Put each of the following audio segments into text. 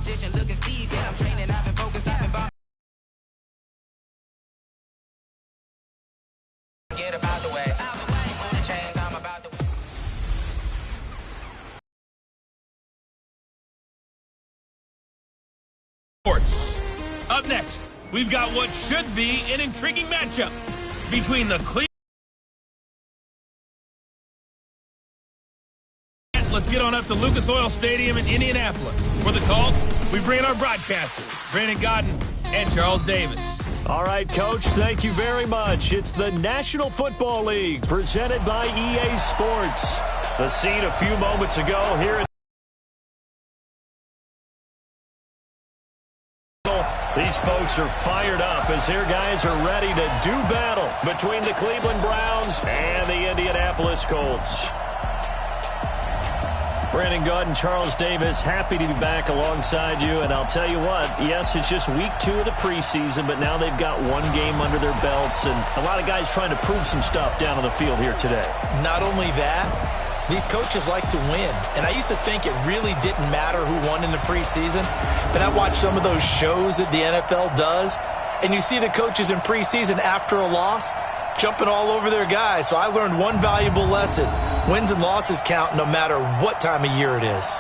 competition looking steep, and I'm training, I've been focused, I've been get about the way. On the chains, I'm about to. Sports. Up next, we've got what should be an intriguing matchup between the Cleveland. Let's get on up to Lucas Oil Stadium in Indianapolis. For the call, we bring in our broadcasters, Brandon Godden and Charles Davis. All right, Coach, thank you very much. It's the National Football League presented by EA Sports. The scene a few moments ago here at these folks are fired up as their guys are ready to do battle between the Cleveland Browns and the Indianapolis Colts. Brandon Godden, Charles Davis, happy to be back alongside you. And I'll tell you what, yes, it's just week 2 of the preseason, but now they've got one game under their belts. And a lot of guys trying to prove some stuff down on the field here today. Not only that, these coaches like to win. And I used to think it really didn't matter who won in the preseason. Then I watched some of those shows that the NFL does, and you see the coaches in preseason after a loss jumping all over their guys. So I learned one valuable lesson. Wins and losses count no matter what time of year it is.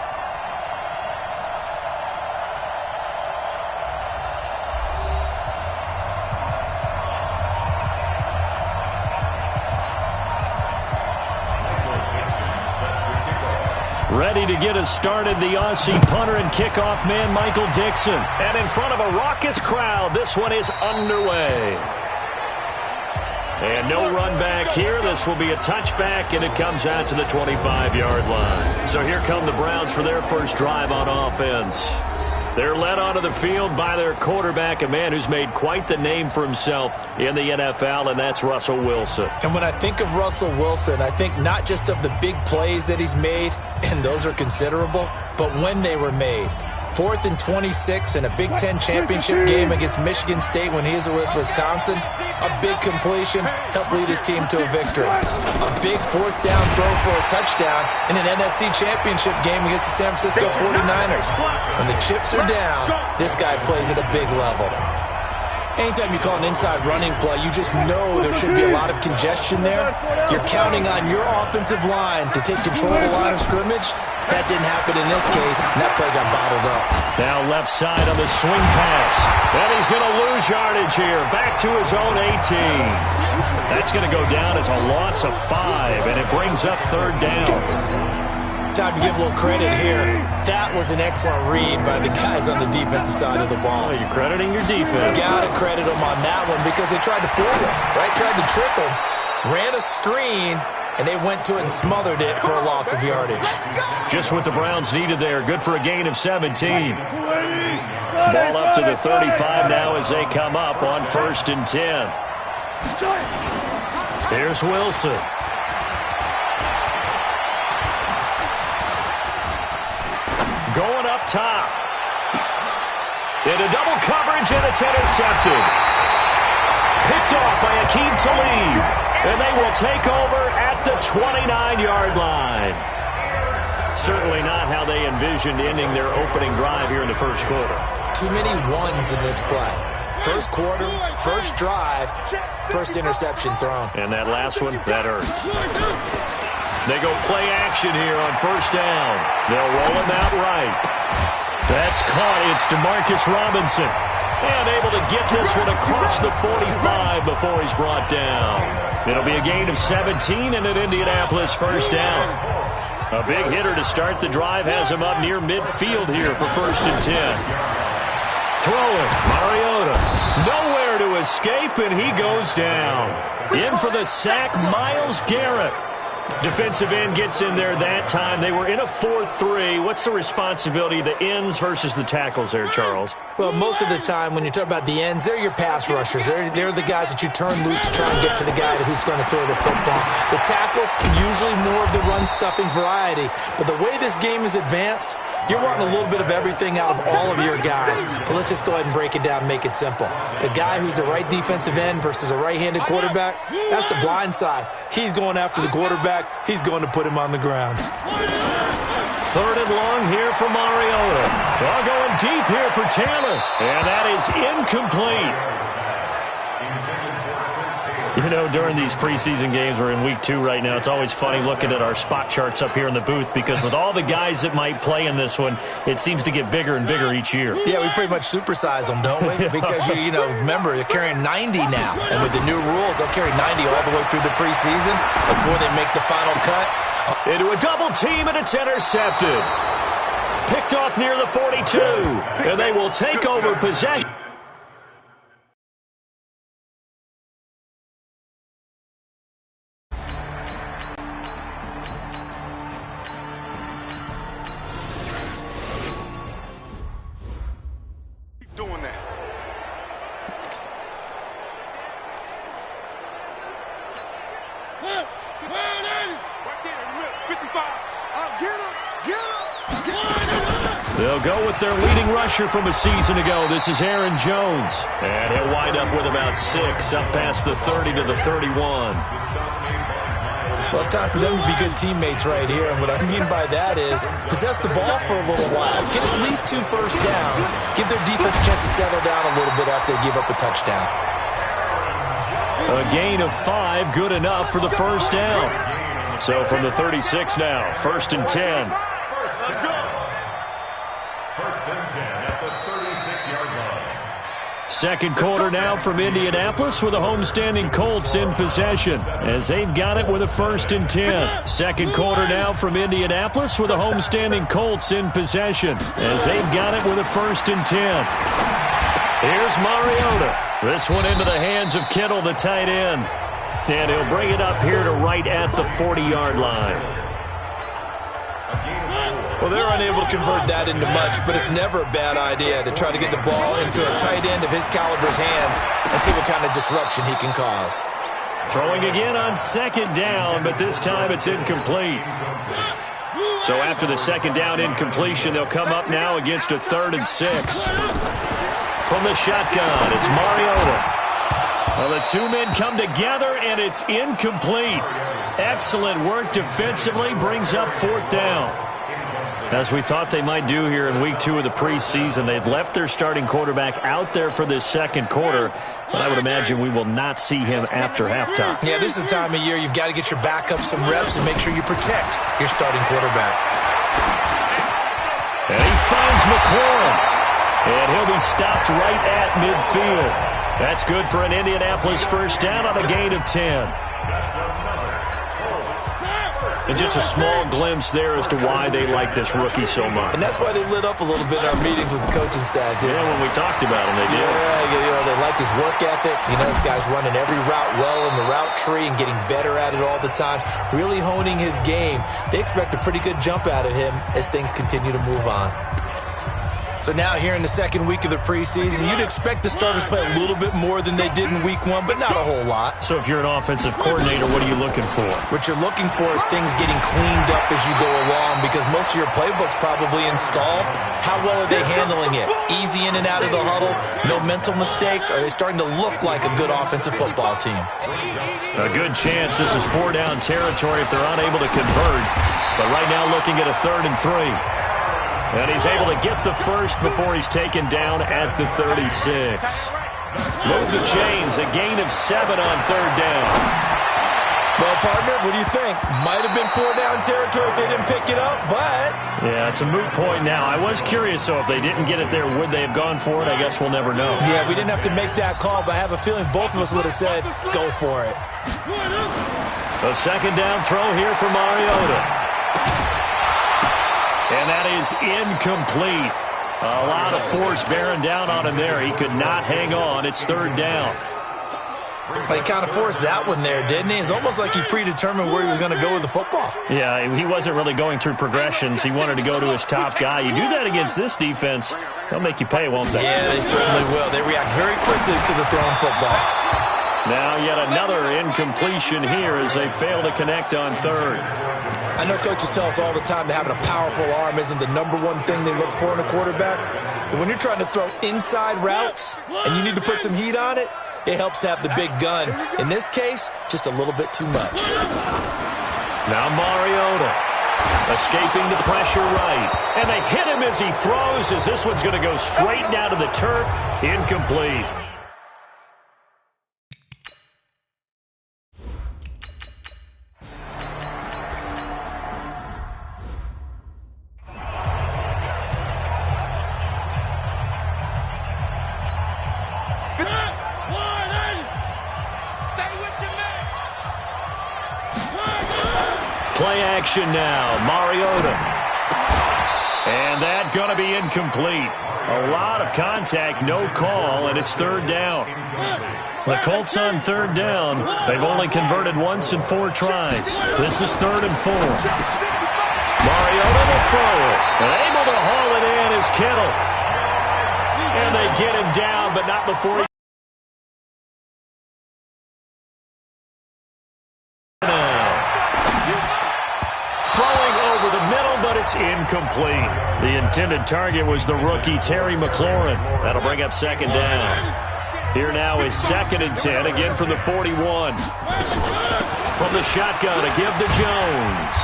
Ready to get us started, the Aussie punter and kickoff man, Michael Dixon. And in front of a raucous crowd, this one is underway. And no run back here. This will be a touchback, and it comes out to the 25-yard line. So here come the Browns for their first drive on offense. They're led onto the field by their quarterback, a man who's made quite the name for himself in the NFL, and that's Russell Wilson. And when I think of Russell Wilson, I think not just of the big plays that he's made, and those are considerable, but when they were made. 4th and 26 in a Big Ten championship game against Michigan State when he was with Wisconsin. A big completion helped lead his team to a victory. A big 4th down throw for a touchdown in an NFC championship game against the San Francisco 49ers. When the chips are down, this guy plays at a big level. Anytime you call an inside running play, you just know there should be a lot of congestion there. You're counting on your offensive line to take control of the line of scrimmage. That didn't happen in this case, and that play got bottled up. Now left side on the swing pass. And he's going to lose yardage here. Back to his own 18. That's going to go down as a loss of 5, and it brings up 3rd down. Time to give a little credit here. That was an excellent read by the guys on the defensive side of the ball. Well, you're crediting your defense. Got to credit them on that one because they tried to fool him, right? Tried to trick him, ran a screen, and they went to it and smothered it for a loss of yardage. Just what the Browns needed there. Good for a gain of 17. Ball up to the 35 now as they come up on 1st and 10. Here's Wilson. Going up top. Into double coverage, and it's intercepted. Picked off by Akeem Talib. And they will take over at the 29-yard line. Certainly not how they envisioned ending their opening drive here in the first quarter. Too many ones in this play. First quarter, first drive, first interception thrown. And that last one, that hurts. They go play action here on 1st down. They'll roll him out right. That's caught. It's DeMarcus Robinson. And able to get this one across the 45 before he's brought down. It'll be a gain of 17 and an Indianapolis 1st down. A big hitter to start the drive has him up near midfield here for 1st and 10. Throwing, Mariota. Nowhere to escape, and he goes down. In for the sack, Myles Garrett. Defensive end gets in there that time. They were in a 4-3. What's the responsibility of the ends versus the tackles there, Charles? Well, most of the time when you talk about the ends, they're your pass rushers. They're the guys that you turn loose to try and get to the guy who's going to throw the football. The tackles, usually more of the run-stuffing variety. But the way this game is advanced, you're wanting a little bit of everything out of all of your guys. But let's just go ahead and break it down and make it simple. The guy who's the right defensive end versus a right-handed quarterback, that's the blind side. He's going after the quarterback. He's going to put him on the ground. 3rd and long here for Mariota. Well, going deep here for Taylor. And that is incomplete. You know, during these preseason games, we're in week 2 right now, it's always funny looking at our spot charts up here in the booth because with all the guys that might play in this one, it seems to get bigger and bigger each year. Yeah, we pretty much supersize them, don't we? Because, you know, remember, they're carrying 90 now. And with the new rules, they'll carry 90 all the way through the preseason before they make the final cut. Into a double team, and it's intercepted. Picked off near the 42. And they will take over possession. They'll go with their leading rusher from a season ago. This is Aaron Jones. And he'll wind up with about 6, up past the 30 to the 31. Well, it's time for them to be good teammates right here. And what I mean by that is possess the ball for a little while. Get at least 2 first downs. Give their defense a chance to settle down a little bit after they give up a touchdown. A gain of 5, good enough for the first down. So from the 36 now, 1st and 10. Let's go. 1st and 10 at the 36-yard line. Second quarter now from Indianapolis with the homestanding Colts in possession as they've got it with a 1st and 10. Second quarter now from Indianapolis with the homestanding Colts in possession as they've got it with a 1st and 10. Here's Mariota. This one into the hands of Kittle, the tight end. And he'll bring it up here to right at the 40-yard line. Well, they're unable to convert that into much, but it's never a bad idea to try to get the ball into a tight end of his caliber's hands and see what kind of disruption he can cause. Throwing again on 2nd down, but this time it's incomplete. So after the 2nd down incompletion, they'll come up now against a 3rd and 6. From the shotgun, it's Mariota. Well, the 2 men come together, and it's incomplete. Excellent work defensively, brings up 4th down. As we thought they might do here in week 2 of the preseason, they've left their starting quarterback out there for this second quarter, but I would imagine we will not see him after halftime. Yeah, this is the time of year you've got to get your backup some reps and make sure you protect your starting quarterback. And he finds McLaurin, and he'll be stopped right at midfield. That's good for an Indianapolis first down on a gain of 10. And just a small glimpse there as to why they like this rookie so much. And that's why they lit up a little bit in our meetings with the coaching staff. Yeah, when we talked about him, they did. Yeah, they like his work ethic. You know, this guy's running every route well in the route tree and getting better at it all the time, really honing his game. They expect a pretty good jump out of him as things continue to move on. So now here in the second week of the preseason, you'd expect the starters play a little bit more than they did in week 1, but not a whole lot. So if you're an offensive coordinator, what are you looking for? What you're looking for is things getting cleaned up as you go along because most of your playbook's probably installed. How well are they handling it? Easy in and out of the huddle? No mental mistakes? Are they starting to look like a good offensive football team? A good chance this is 4-down territory if they're unable to convert. But right now looking at a 3rd and 3. And he's able to get the first before he's taken down at the 36. Move the chains, a gain of 7 on 3rd down. Well, partner, what do you think? Might have been 4-down territory if they didn't pick it up, but... Yeah, it's a moot point now. I was curious, so if they didn't get it there, would they have gone for it? I guess we'll never know. Yeah, we didn't have to make that call, but I have a feeling both of us would have said, go for it. A 2nd down throw here for Mariota. And that is incomplete. A lot of force bearing down on him there. He could not hang on. It's 3rd down. He kind of forced that one there, didn't he? It's almost like he predetermined where he was going to go with the football. Yeah, he wasn't really going through progressions. He wanted to go to his top guy. You do that against this defense, they'll make you pay, won't they? Yeah, they certainly will. They react very quickly to the thrown football. Now yet another incompletion here as they fail to connect on 3rd. I know coaches tell us all the time that having a powerful arm isn't the #1 thing they look for in a quarterback. But when you're trying to throw inside routes and you need to put some heat on it, it helps to have the big gun. In this case, just a little bit too much. Now Mariota. Escaping the pressure right. And they hit him as he throws, as this one's going to go straight down to the turf. Incomplete. Play action now. Mariota. And that going to be incomplete. A lot of contact, no call, and it's third down. The Colts on third down. They've only converted once in 4 tries. This is 3rd and 4. Mariota will throw it. And able to haul it in is Kittle. And they get him down, but not before he... It's incomplete. The intended target was the rookie Terry McLaurin. That'll bring up 2nd down. Here now is 2nd and 10, again from the 41. From the shotgun, a give to Jones.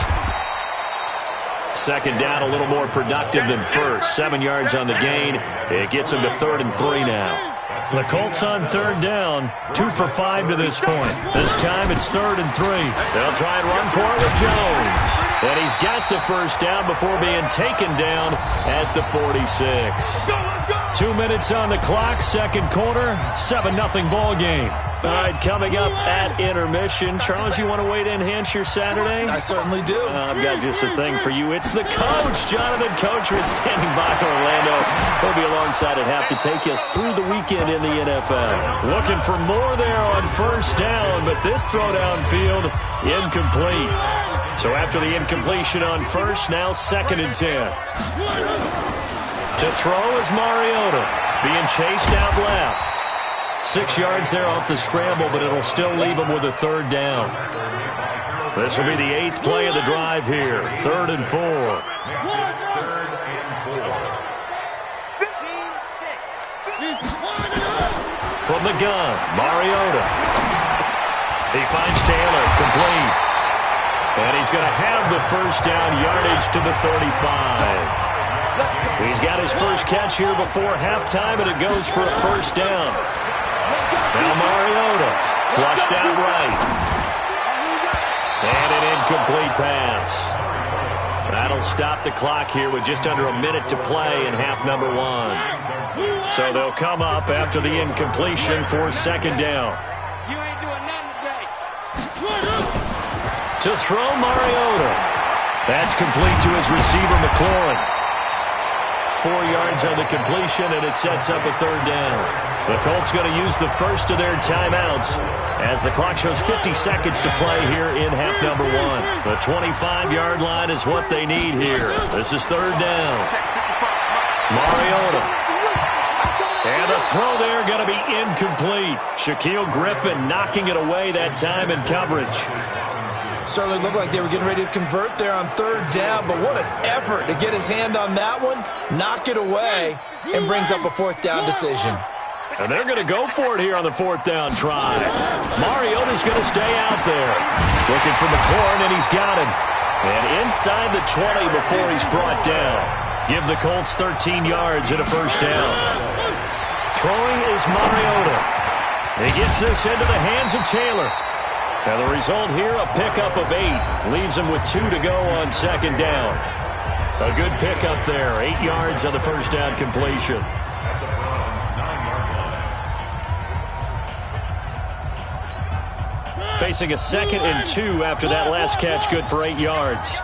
2nd down, a little more productive than first. 7 yards on the gain. It gets him to 3rd and 3 now. The Colts on 3rd down, 2 for 5 to this point. This time it's 3rd and 3. They'll try and run for it with Jones. And he's got the 1st down before being taken down at the 46. 2 minutes on the clock, 2nd quarter, 7-0 ball game. All right, coming up at intermission. Charles, you want to wait to enhance your Saturday? I certainly do. I've got just a thing for you. It's the coach, Jonathan Coachman, standing by Orlando. He'll be alongside at half to take us through the weekend in the NFL. Looking for more there on 1st down, but this throw downfield, incomplete. So after the incompletion on 1st, now 2nd and 10. To throw is Mariota, being chased out left. 6 yards there off the scramble, but it'll still leave him with a 3rd down. This will be the 8th play of the drive here. 3rd and 4. From the gun, Mariota. He finds Taylor, complete. And he's going to have the 1st down, yardage to the 35. He's got his first catch here before halftime, and it goes for a 1st down. Now Mariota, flushed out right. And an incomplete pass. That'll stop the clock here with just under a minute to play in half number 1. So they'll come up after the incompletion for 2nd down. To throw Mariota. That's complete to his receiver, McLaurin. 4 yards on the completion, and it sets up a 3rd down. The Colts going to use the first of their timeouts as the clock shows 50 seconds to play here in half number 1. The 25-yard line is what they need here. This is 3rd down. Mariota. And the throw there going to be incomplete. Shaquille Griffin knocking it away that time in coverage. Certainly looked like they were getting ready to convert there on 3rd down, but what an effort to get his hand on that one, knock it away, and brings up a 4th down decision. And they're going to go for it here on the 4th down try. Mariota's going to stay out there. Looking for McLaurin, and he's got him. And inside the 20 before he's brought down. Give the Colts 13 yards and a 1st down. Throwing is Mariota. He gets this into the hands of Taylor. And the result here, a pickup of 8. Leaves him with 2 to go on 2nd down. A good pickup there. 8 yards on the 1st down completion. Facing a 2nd and 2 after that last catch, good for 8 yards.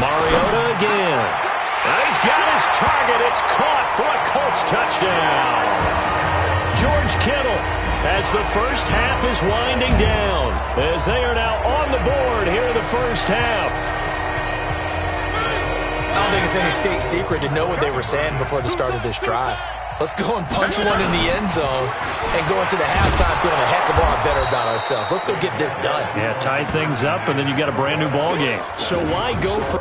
Mariota again. And he's got his target. It's caught for a Colts touchdown. George Kittle, as the first half is winding down, as they are now on the board here in the first half. I don't think it's any state secret to know what they were saying before the start of this drive. Let's go and punch one in the end zone and go into the halftime feeling a heck of a lot better about ourselves. Let's go get this done. Yeah, tie things up, and then you got a brand new ball game. So why go for...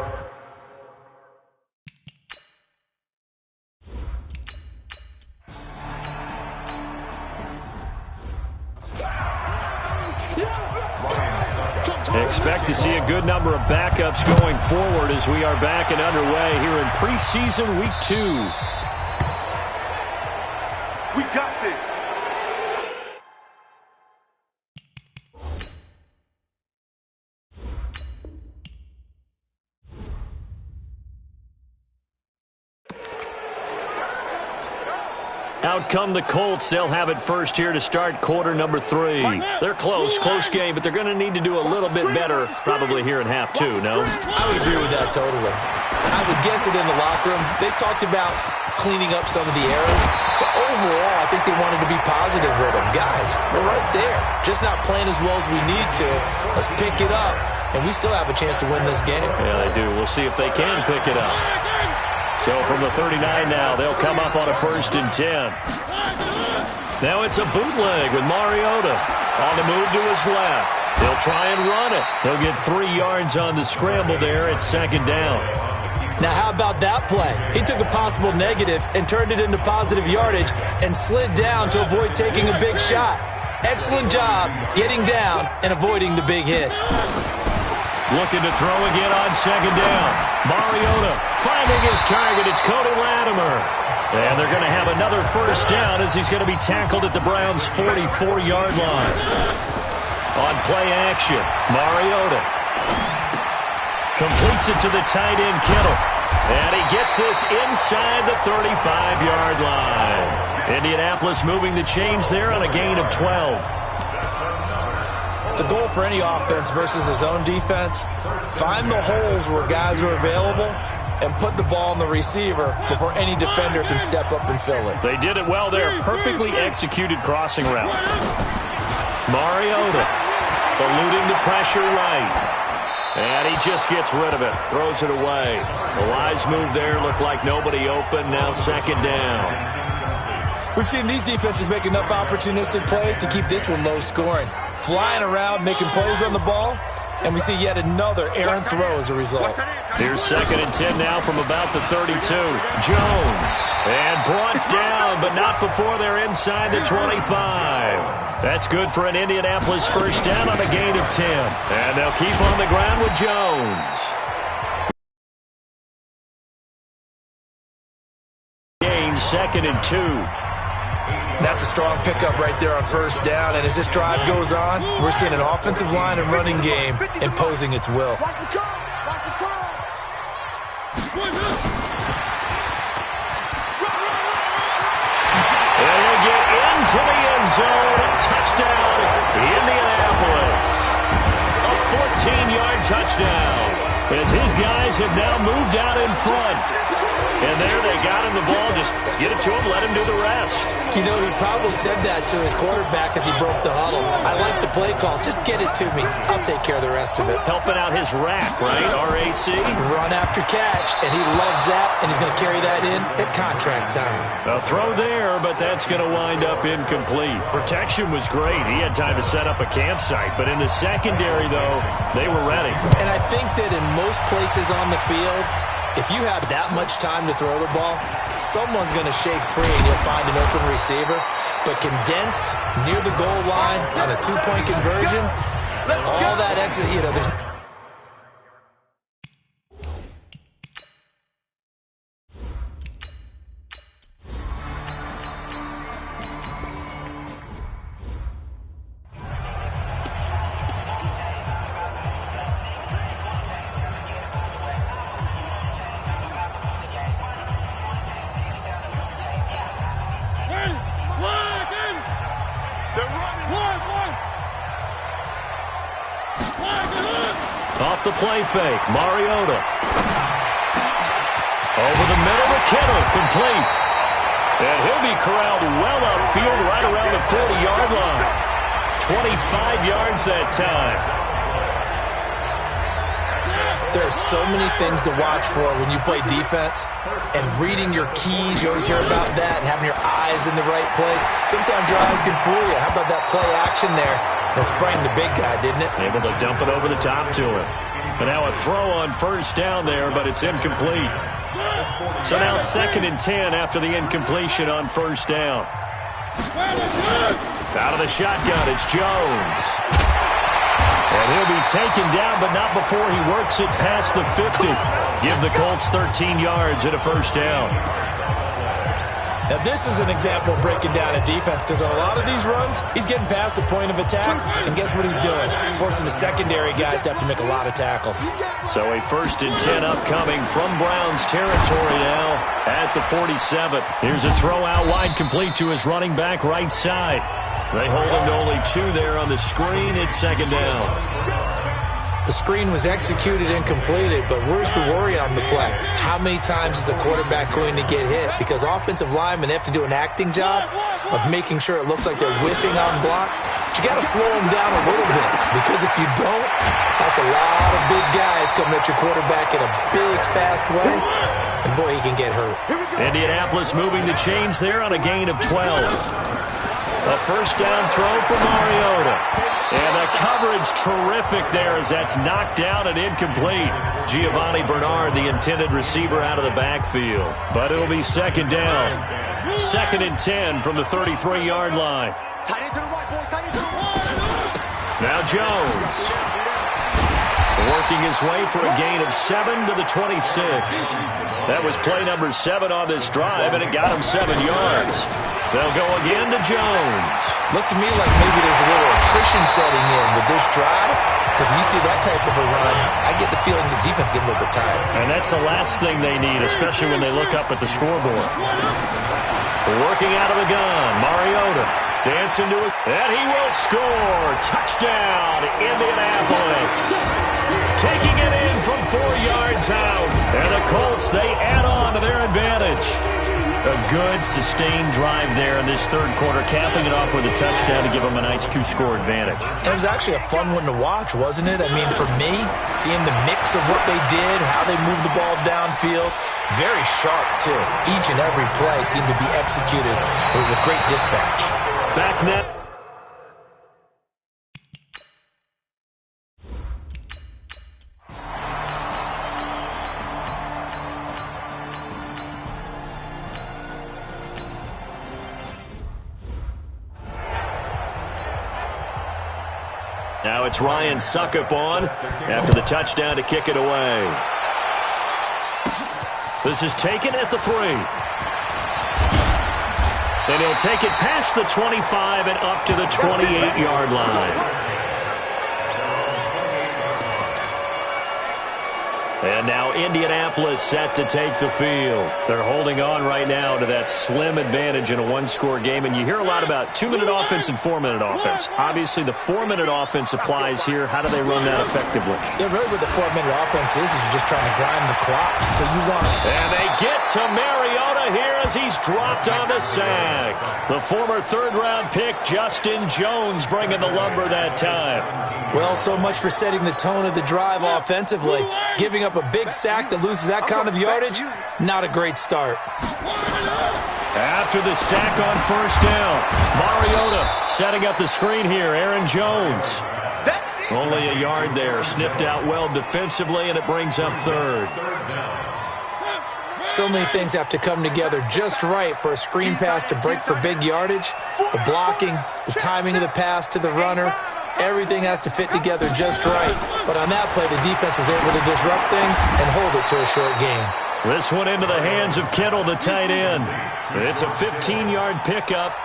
Expect to see a good number of backups going forward as we are back and underway here in preseason week 2. We got this. Out come the Colts. They'll have it first here to start quarter number 3. They're close game, but they're going to need to do a little bit better probably here in half 2, no? I would agree with that totally. I would guess it in the locker room. They talked about cleaning up some of the errors, but overall, I think they wanted to be positive with them. Guys, we're right there. Just not playing as well as we need to. Let's pick it up, and we still have a chance to win this game. Yeah, they do. We'll see if they can pick it up. So from the 39 now, they'll come up on a 1st and 10. Now it's a bootleg with Mariota on the move to his left. He'll try and run it. He'll get 3 yards on the scramble there at 2nd down. Now, how about that play? He took a possible negative and turned it into positive yardage and slid down to avoid taking a big shot. Excellent job getting down and avoiding the big hit. Looking to throw again on 2nd down. Mariota finding his target. It's Cody Latimer. And they're going to have another 1st down as he's going to be tackled at the Browns' 44-yard line. On play action, Mariota completes it to the tight end, Kittle. And he gets this inside the 35-yard line. Indianapolis moving the chains there on a gain of 12. The goal for any offense versus his own defense, find the holes where guys are available and put the ball on the receiver before any defender can step up and fill it. They did it well there. Perfectly executed crossing route. Mariota eluding the pressure right. And he just gets rid of it. Throws it away. The wise move there. Looked like nobody open. Now 2nd down. We've seen these defenses make enough opportunistic plays to keep this one low scoring. Flying around, making plays on the ball, and we see yet another errant throw as a result. Here's 2nd and 10 now from about the 32. Jones. And brought down, but not before they're inside the 25. That's good for an Indianapolis 1st down on a gain of 10. And they'll keep on the ground with Jones. Gain 2nd and 2. That's a strong pickup right there on 1st down, and as this drive goes on, we're seeing an offensive line and running game imposing its will. And he'll get into the end zone. Touchdown, Indianapolis. A 14-yard touchdown as his guys have now moved out in front. And there they got him the ball. Just get it to him, let him do the rest. You know, he probably said that to his quarterback as he broke the huddle. I like the play call. Just get it to me. I'll take care of the rest of it. Helping out his rack, right? RAC. Run after catch, and he loves that, and he's going to carry that in at contract time. A throw there, but that's going to wind up incomplete. Protection was great. He had time to set up a campsite, but in the secondary, though, they were ready. And I think that in most places on the field, if you have that much time to throw the ball, someone's going to shake free and you'll find an open receiver. But condensed near the goal line on a 2-point conversion, all that exit, you know, there's... Off the play fake, Mariota. Over the middle to Kittle, complete. And he'll be corralled well upfield right around the 40-yard line. 25 yards that time. There's so many things to watch for when you play defense. And reading your keys, you always hear about that, and having your eyes in the right place. Sometimes your eyes can fool you. How about that play action there? That sprang the big guy, didn't it? Able to dump it over the top to him. But now a throw on 1st down there, but it's incomplete. So now 2nd and 10 after the incompletion on 1st down. Out of the shotgun, it's Jones. And he'll be taken down, but not before he works it past the 50. Give the Colts 13 yards and a first down. Now, this is an example of breaking down a defense because on a lot of these runs, he's getting past the point of attack, and guess what he's doing? Forcing the secondary guys to have to make a lot of tackles. So a 1st and 10 upcoming from Browns territory now at the 47. Here's a throw out wide complete to his running back right side. They hold him to only 2 there on the screen. It's 2nd down. The screen was executed and completed, but where's the worry on the play? How many times is a quarterback going to get hit? Because offensive linemen have to do an acting job of making sure it looks like they're whipping on blocks. But you got to slow them down a little bit, because if you don't, that's a lot of big guys coming at your quarterback in a big, fast way. And boy, he can get hurt. Indianapolis moving the chains there on a gain of 12. A 1st down throw for Mariota. And the coverage terrific there as that's knocked down and incomplete. Giovanni Bernard, the intended receiver, out of the backfield. But it'll be 2nd down. 2nd and 10 from the 33-yard line. Now Jones. Working his way for a gain of 7 to the 26. That was play number 7 on this drive, and it got him 7 yards. They'll go again to Jones. Looks to me like maybe there's a little attrition setting in with this drive, because when you see that type of a run, I get the feeling the defense gets a little bit tired. And that's the last thing they need, especially when they look up at the scoreboard. Working out of the gun, Mariota dancing to it, and he will score. Touchdown, Indianapolis. Taking it in from 4 yards out. And the Colts, they add on to their advantage. A good, sustained drive there in this 3rd quarter, capping it off with a touchdown to give them a nice 2-score advantage. It was actually a fun one to watch, wasn't it? I mean, for me, seeing the mix of what they did, how they moved the ball downfield, very sharp, too. Each and every play seemed to be executed with great dispatch. Back net. Now it's Ryan Suckup on after the touchdown to kick it away. This is taken at the 3. And he'll take it past the 25 and up to the 28-yard line. And now Indianapolis set to take the field. They're holding on right now to that slim advantage in a 1-score game. And you hear a lot about 2-minute offense and 4-minute offense. Obviously, the 4-minute offense applies here. How do they run that effectively? Yeah, really what the 4-minute offense is you're just trying to grind the clock. So you want it. And they get to Mariota here as he's dropped on the sack. The former 3rd-round pick, Justin Jones, bringing the lumber that time. Well, so much for setting the tone of the drive offensively. Giving up a big sack that loses that kind of yardage, not a great start. After the sack on 1st down, Mariota setting up the screen here. Aaron Jones. Only a yard there. Sniffed out well defensively, and it brings up 3rd. So many things have to come together just right for a screen pass to break for big yardage. The blocking, the timing of the pass to the runner. Everything has to fit together just right. But on that play, the defense was able to disrupt things and hold it to a short game. This one into the hands of Kittle, the tight end. It's a 15-yard pickup,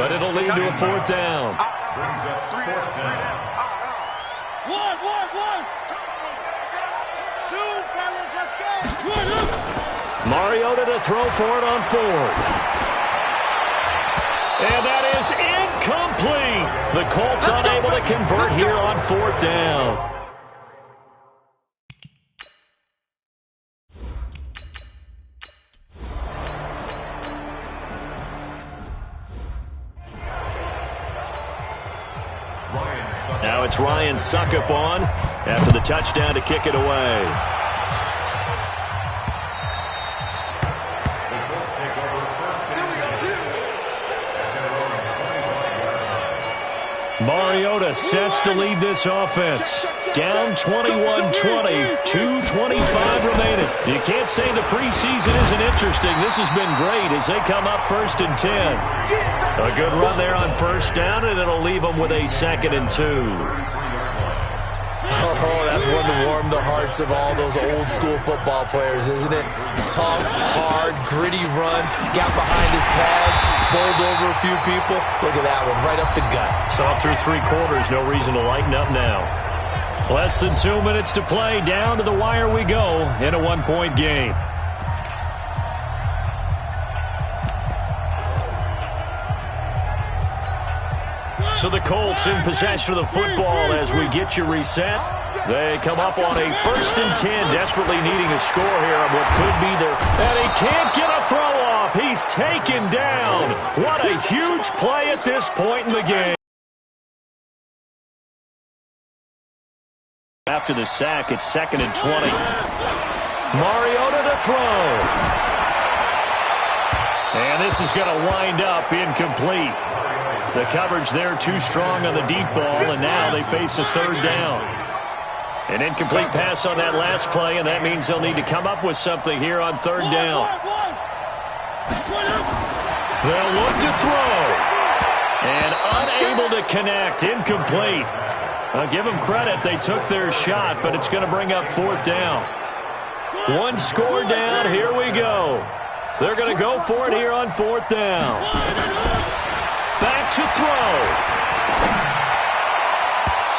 but it'll lead to a 4th down. Brings up 4th down. One. Shoot, fellas, let's go. Mariota to throw for it on 4th. And that is incomplete. The Colts unable to convert here on 4th down. Now it's Ryan Suckup on after the touchdown to kick it away. Mariota sets to lead this offense. Down 21-20, 2:25 remaining. You can't say the preseason isn't interesting. This has been great as they come up 1st and 10. A good run there on 1st down, and it'll leave them with a 2nd and 2. It's one to warm the hearts of all those old-school football players, isn't it? Tough, hard, gritty run, got behind his pads, bowled over a few people. Look at that one, right up the gut. So up through 3 quarters, no reason to lighten up now. Less than 2 minutes to play. Down to the wire we go in a 1-point game. So the Colts in possession of the football as we get you reset. They come up on a 1st and 10, desperately needing a score here on what could be their... And he can't get a throw off. He's taken down. What a huge play at this point in the game. After the sack, it's 2nd and 20. Mariota to throw. And this is going to wind up incomplete. The coverage there too strong on the deep ball, and now they face a 3rd down. An incomplete pass on that last play, and that means they'll need to come up with something here on 3rd down. They'll look to throw. And unable to connect. Incomplete. I'll give them credit. They took their shot, but it's going to bring up 4th down. 1 score down. Here we go. They're going to go for it here on 4th down. Back to throw.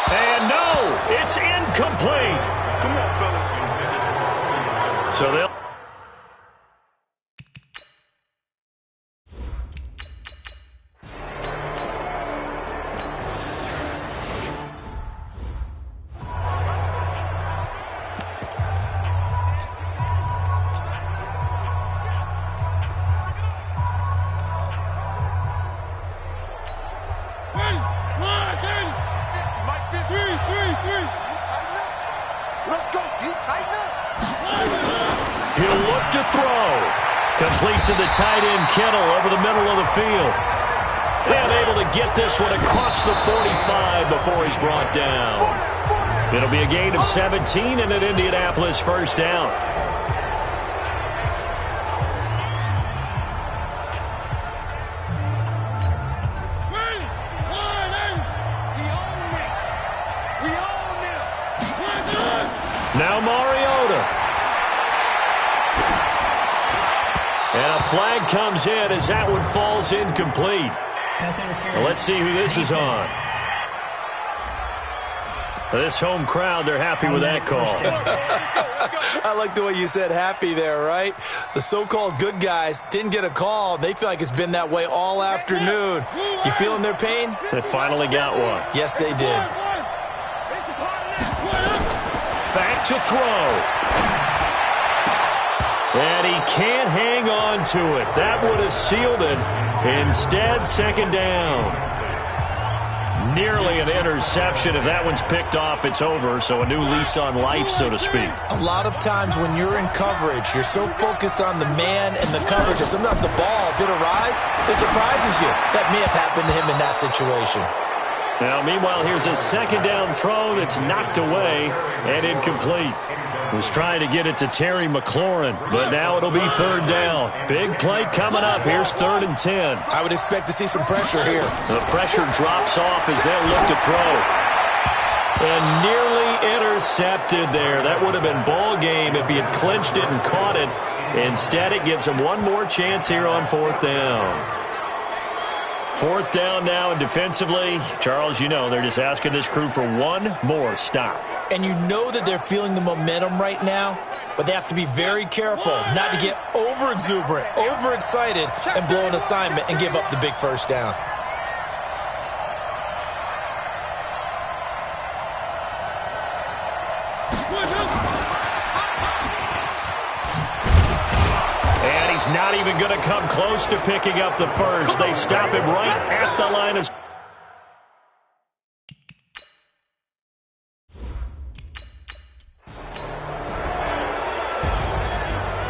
And no, it's incomplete. Come on, fellas. So they'll... Let's go. You tighten up. He'll look to throw. Complete to the tight end, Kittle, over the middle of the field. And able to get this one across the 45 before he's brought down. It'll be a gain of 17 and an Indianapolis 1st down. Now Mariota. And a flag comes in as that one falls incomplete. Well, let's see who this is on. This home crowd, they're happy with that call. I like the way you said happy there, right? The so-called good guys didn't get a call. They feel like it's been that way all afternoon. You feeling their pain? They finally got one. Yes, they did. Back to throw. And he can't hang on to it. That would have sealed it. Instead, 2nd down. Nearly an interception. If that one's picked off, it's over. So a new lease on life, so to speak. A lot of times when you're in coverage, you're so focused on the man and the coverage that sometimes the ball, if it arrives, it surprises you. That may have happened to him in that situation. Now, meanwhile, here's a 2nd down throw that's knocked away and incomplete. Was trying to get it to Terry McLaurin, but now it'll be 3rd down. Big play coming up. Here's 3rd and 10. I would expect to see some pressure here. The pressure drops off as they'll look to throw. And nearly intercepted there. That would have been ball game if he had clinched it and caught it. Instead, it gives him one more chance here on 4th down. 4th down now, and defensively, Charles, you know, they're just asking this crew for one more stop. And you know that they're feeling the momentum right now, but they have to be very careful not to get over-exuberant, over-excited, and blow an assignment and give up the big 1st down. And he's not even going to come close to picking up the first. They stop him right at the line of...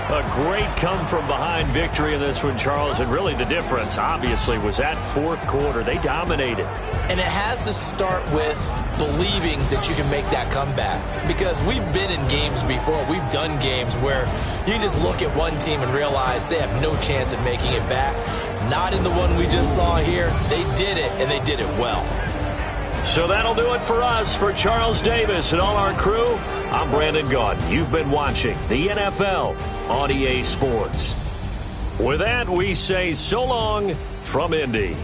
A great come-from-behind victory in this one, Charles, and really the difference, obviously, was that 4th quarter. They dominated. And it has to start with believing that you can make that comeback. Because we've been in games before. We've done games where you just look at one team and realize they have no chance of making it back. Not in the one we just saw here. They did it, and they did it well. So that'll do it for us. For Charles Davis and all our crew, I'm Brandon Gaudin. You've been watching the NFL on EA Sports. With that, we say so long from Indy.